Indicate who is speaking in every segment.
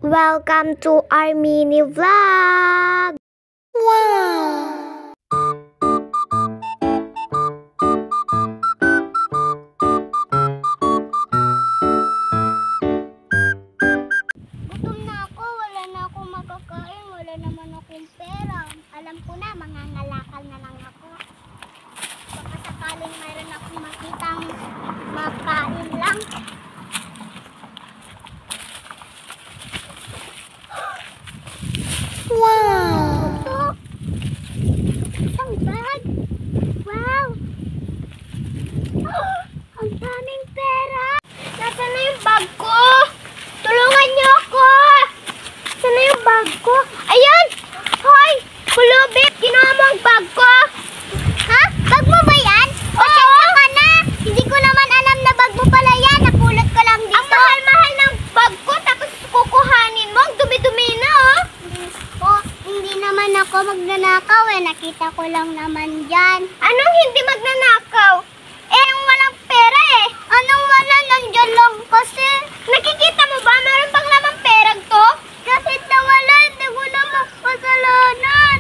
Speaker 1: Welcome to our mini vlog! Wow! Gutom na ako, wala na akong makakain, wala naman akong pera. Alam ko na, mangangalakal na lang ako. Baka sakaling mayroon akong makitang makain lang. Wow! Ito! Isang bag! Wow! Ang daming pera! Nasaan na yung bag ko? Tulungan niyo ako! Saan na yung bag ko? Ayan! Hoy! Kulubit! Ginawa mo ang bag ko! Ha? Bag mo ba yan? Pasensya ka na! Hindi ko naman alam na bag mo pala yan. Napulot ko lang dito. Ang mahal-mahal ng bag ko tapos kukuhanin mo. Ang dumi-dumi na oh! Hindi naman ako magnanakaw eh. Nakita ko lang naman dyan. Anong hindi magnanakaw? Eh, walang pera eh. Anong wala? Nandyan lang kasi. Nakikita mo ba? Meron bang lamang perang to? Kahit na wala, hindi ko na makasalanan.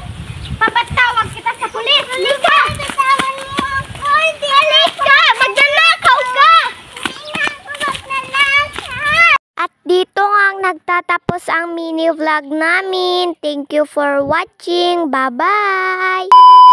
Speaker 1: Papatawag kita sa pulis. Halika! Tatawan mo ako. Hindi halika! Magnanakaw ka! Hindi na ako magnanakaw. At dito nga nagtatapos ang mini vlog namin. Thank you for watching. Bye-bye!